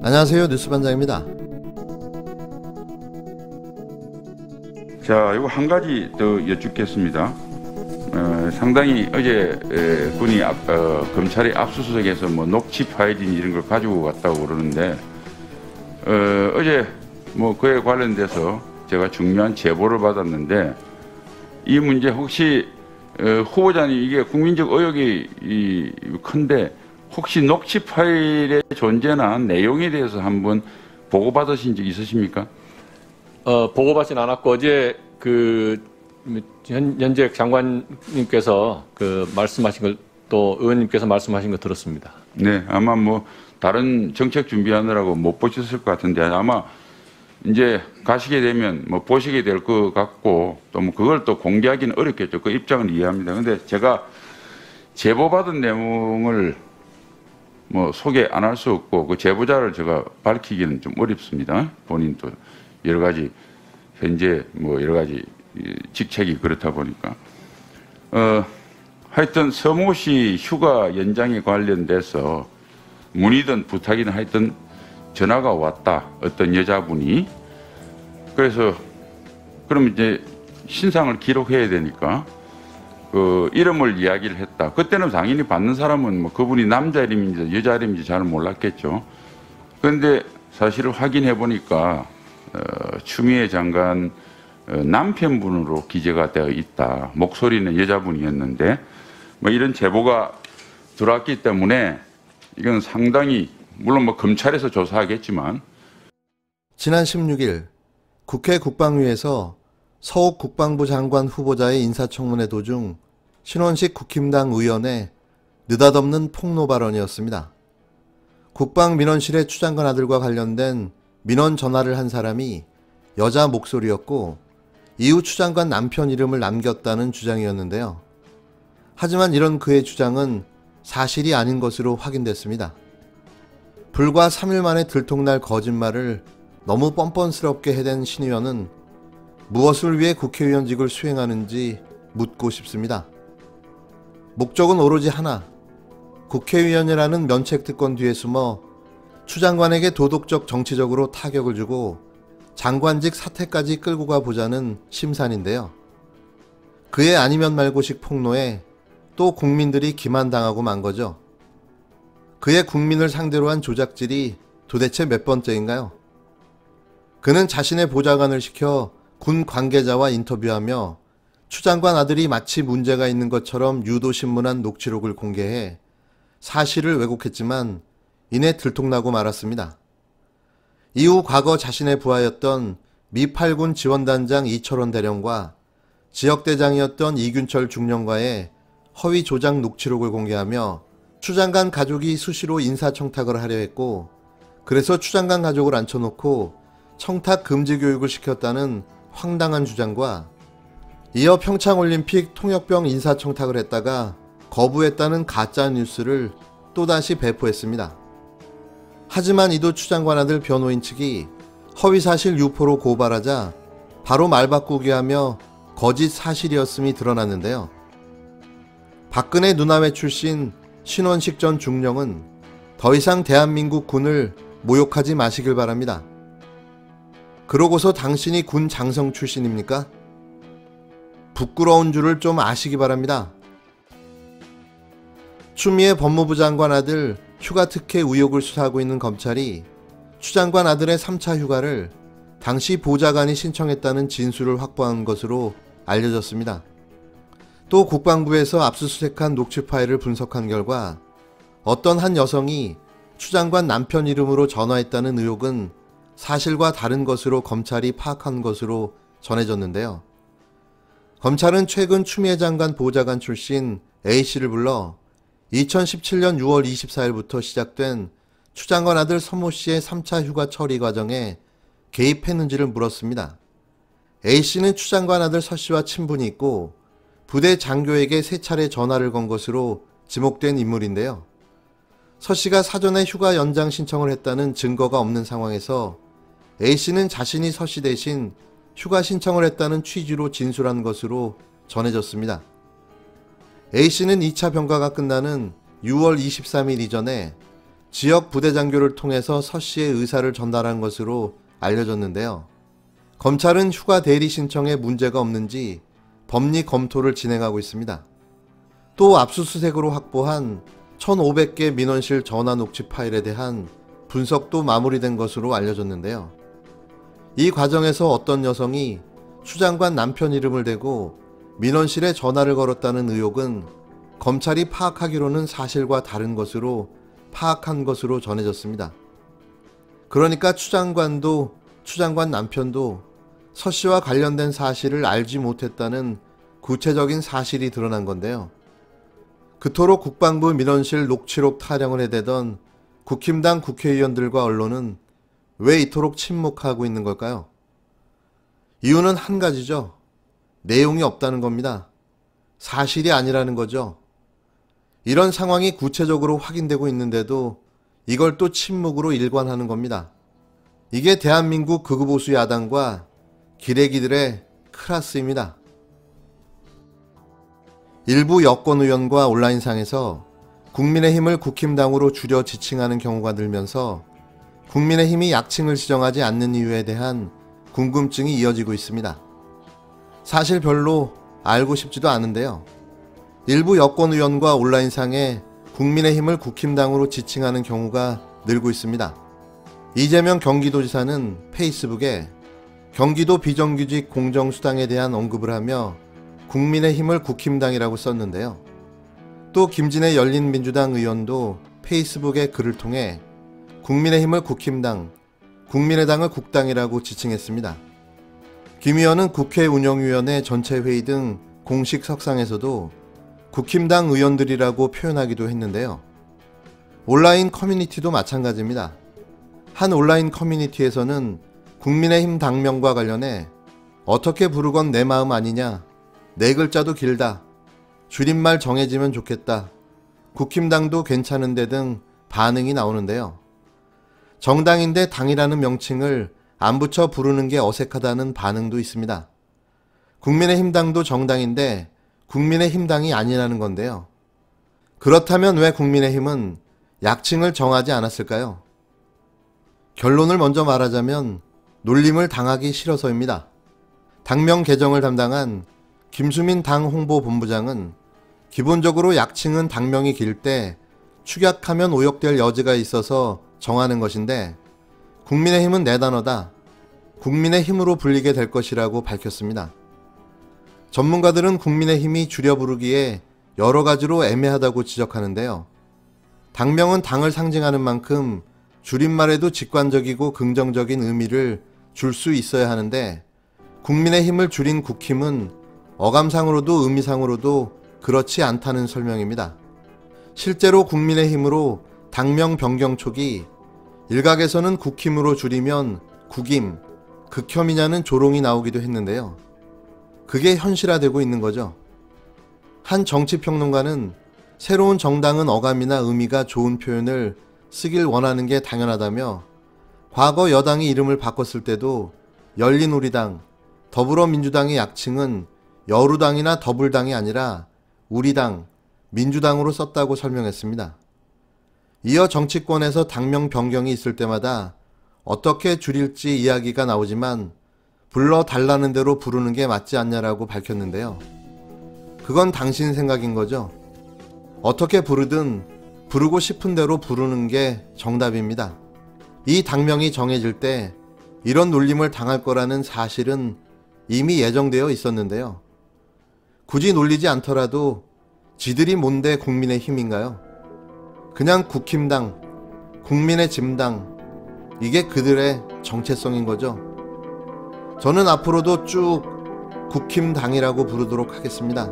안녕하세요, 뉴스반장입니다. 자, 이거 한 가지 더 여쭙겠습니다. 상당히 어제 군이 검찰이 압수수색해서 뭐 녹취 파일인 이런 걸 가지고 갔다고 그러는데 어제 뭐 그에 관련돼서 제가 중요한 제보를 받았는데 이 문제 혹시 후보자님 이게 국민적 의혹이 큰데 혹시 녹취 파일의 존재나 내용에 대해서 한번 보고받으신 적 있으십니까? 보고받진 않았고 어제 현재 장관님께서 말씀하신 걸 또 의원님께서 말씀하신 거 들었습니다. 네, 아마 뭐 다른 정책 준비하느라고 못 보셨을 것 같은데 아마 이제 가시게 되면 뭐 보시게 될 것 같고 또 뭐 그걸 또 공개하기는 어렵겠죠. 그 입장을 이해합니다. 근데 제가 제보받은 내용을 뭐 소개 안 할 수 없고 그 제보자를 제가 밝히기는 좀 어렵습니다. 본인도 여러 가지 현재 뭐 여러 가지 직책이 그렇다 보니까 하여튼 서모 씨 휴가 연장에 관련돼서 문의든 부탁이든 하여튼 전화가 왔다. 어떤 여자분이. 그래서 그럼 이제 신상을 기록해야 되니까 그 이름을 이야기를 했다. 그때는 당연히 받는 사람은 뭐 그분이 남자 이름인지 여자 이름인지 잘 몰랐겠죠. 그런데 사실을 확인해 보니까 추미애 장관 남편분으로 기재가 되어 있다. 목소리는 여자분이었는데 뭐 이런 제보가 들어왔기 때문에 이건 상당히 물론 뭐 검찰에서 조사하겠지만 지난 16일 국회 국방위에서 서욱 국방부 장관 후보자의 인사청문회 도중 신원식 국힘당 의원의 느닷없는 폭로 발언이었습니다. 국방민원실의 추 장관 아들과 관련된 민원 전화를 한 사람이 여자 목소리였고 이후 추 장관 남편 이름을 남겼다는 주장이었는데요. 하지만 이런 그의 주장은 사실이 아닌 것으로 확인됐습니다. 불과 3일 만에 들통날 거짓말을 너무 뻔뻔스럽게 해댄 신 의원은 무엇을 위해 국회의원직을 수행하는지 묻고 싶습니다. 목적은 오로지 하나, 국회의원이라는 면책특권 뒤에 숨어 추 장관에게 도덕적 정치적으로 타격을 주고 장관직 사퇴까지 끌고 가보자는 심산인데요. 그의 아니면 말고식 폭로에 또 국민들이 기만당하고 만 거죠. 그의 국민을 상대로 한 조작질이 도대체 몇 번째인가요? 그는 자신의 보좌관을 시켜 군 관계자와 인터뷰하며 추 장관 아들이 마치 문제가 있는 것처럼 유도신문한 녹취록을 공개해 사실을 왜곡했지만 이내 들통나고 말았습니다. 이후 과거 자신의 부하였던 미 8군 지원단장 이철원 대령과 지역대장이었던 이균철 중령과의 허위 조작 녹취록을 공개하며 추 장관 가족이 수시로 인사청탁을 하려 했고 그래서 추 장관 가족을 앉혀놓고 청탁 금지 교육을 시켰다는 황당한 주장과 이어 평창올림픽 통역병 인사청탁을 했다가 거부했다는 가짜 뉴스를 또다시 배포했습니다. 하지만 이도 추 장관 아들 변호인 측이 허위사실 유포로 고발하자 바로 말 바꾸게 하며 거짓 사실이었음이 드러났는데요. 박근혜 누나회 출신 신원식 전 중령은 더 이상 대한민국 군을 모욕하지 마시길 바랍니다. 그러고서 당신이 군 장성 출신입니까? 부끄러운 줄을 좀 아시기 바랍니다. 추미애 법무부 장관 아들 휴가 특혜 의혹을 수사하고 있는 검찰이 추 장관 아들의 3차 휴가를 당시 보좌관이 신청했다는 진술을 확보한 것으로 알려졌습니다. 또 국방부에서 압수수색한 녹취 파일을 분석한 결과 어떤 한 여성이 추 장관 남편 이름으로 전화했다는 의혹은 사실과 다른 것으로 검찰이 파악한 것으로 전해졌는데요. 검찰은 최근 추미애 장관 보좌관 출신 A씨를 불러 2017년 6월 24일부터 시작된 추 장관 아들 서모씨의 3차 휴가 처리 과정에 개입했는지를 물었습니다. A씨는 추 장관 아들 서씨와 친분이 있고 부대 장교에게 3차례 전화를 건 것으로 지목된 인물인데요. 서씨가 사전에 휴가 연장 신청을 했다는 증거가 없는 상황에서 A씨는 자신이 서씨 대신 휴가 신청을 했다는 취지로 진술한 것으로 전해졌습니다. A씨는 2차 병가가 끝나는 6월 23일 이전에 지역 부대장교를 통해서 서씨의 의사를 전달한 것으로 알려졌는데요. 검찰은 휴가 대리 신청에 문제가 없는지 법리 검토를 진행하고 있습니다. 또 압수수색으로 확보한 1,500개 민원실 전화 녹취 파일에 대한 분석도 마무리된 것으로 알려졌는데요. 이 과정에서 어떤 여성이 추 장관 남편 이름을 대고 민원실에 전화를 걸었다는 의혹은 검찰이 파악하기로는 사실과 다른 것으로 파악한 것으로 전해졌습니다. 그러니까 추 장관도 추 장관 남편도 서 씨와 관련된 사실을 알지 못했다는 구체적인 사실이 드러난 건데요. 그토록 국방부 민원실 녹취록 타령을 해대던 국힘당 국회의원들과 언론은 왜 이토록 침묵하고 있는 걸까요? 이유는 한 가지죠. 내용이 없다는 겁니다. 사실이 아니라는 거죠. 이런 상황이 구체적으로 확인되고 있는데도 이걸 또 침묵으로 일관하는 겁니다. 이게 대한민국 극우보수 야당과 기레기들의 클라스입니다. 일부 여권 의원과 온라인상에서 국민의힘을 국힘당으로 줄여 지칭하는 경우가 늘면서 국민의힘이 약칭을 지정하지 않는 이유에 대한 궁금증이 이어지고 있습니다. 사실 별로 알고 싶지도 않은데요. 일부 여권 의원과 온라인상에 국민의힘을 국힘당으로 지칭하는 경우가 늘고 있습니다. 이재명 경기도지사는 페이스북에 경기도 비정규직 공정수당에 대한 언급을 하며 국민의힘을 국힘당이라고 썼는데요. 또 김진애 열린민주당 의원도 페이스북에 글을 통해 국민의힘을 국힘당, 국민의당을 국당이라고 지칭했습니다. 김 의원은 국회 운영위원회 전체회의 등 공식 석상에서도 국힘당 의원들이라고 표현하기도 했는데요. 온라인 커뮤니티도 마찬가지입니다. 한 온라인 커뮤니티에서는 국민의힘 당명과 관련해 어떻게 부르건 내 마음 아니냐, 네 글자도 길다, 줄임말 정해지면 좋겠다, 국힘당도 괜찮은데 등 반응이 나오는데요. 정당인데 당이라는 명칭을 안 붙여 부르는 게 어색하다는 반응도 있습니다. 국민의힘당도 정당인데 국민의힘당이 아니라는 건데요. 그렇다면 왜 국민의힘은 약칭을 정하지 않았을까요? 결론을 먼저 말하자면 놀림을 당하기 싫어서입니다. 당명 개정을 담당한 김수민 당 홍보본부장은 기본적으로 약칭은 당명이 길 때 축약하면 오역될 여지가 있어서 정하는 것인데 국민의힘은 네 단어다, 국민의힘으로 불리게 될 것이라고 밝혔습니다. 전문가들은 국민의힘이 줄여 부르기에 여러 가지로 애매하다고 지적하는데요. 당명은 당을 상징하는 만큼 줄임말에도 직관적이고 긍정적인 의미를 줄 수 있어야 하는데 국민의힘을 줄인 국힘은 어감상으로도 의미상으로도 그렇지 않다는 설명입니다. 실제로 국민의힘으로 당명 변경 초기 일각에서는 국힘으로 줄이면 국임, 극혐이냐는 조롱이 나오기도 했는데요. 그게 현실화되고 있는 거죠. 한 정치평론가는 새로운 정당은 어감이나 의미가 좋은 표현을 쓰길 원하는 게 당연하다며 과거 여당이 이름을 바꿨을 때도 열린우리당, 더불어민주당의 약칭은 여루당이나 더불당이 아니라 우리당, 민주당으로 썼다고 설명했습니다. 이어 정치권에서 당명 변경이 있을 때마다 어떻게 줄일지 이야기가 나오지만 불러달라는 대로 부르는 게 맞지 않냐라고 밝혔는데요. 그건 당신 생각인 거죠. 어떻게 부르든 부르고 싶은 대로 부르는 게 정답입니다. 이 당명이 정해질 때 이런 놀림을 당할 거라는 사실은 이미 예정되어 있었는데요. 굳이 놀리지 않더라도 지들이 뭔데 국민의힘인가요? 그냥 국힘당, 국민의 짐당, 이게 그들의 정체성인 거죠. 저는 앞으로도 쭉 국힘당이라고 부르도록 하겠습니다.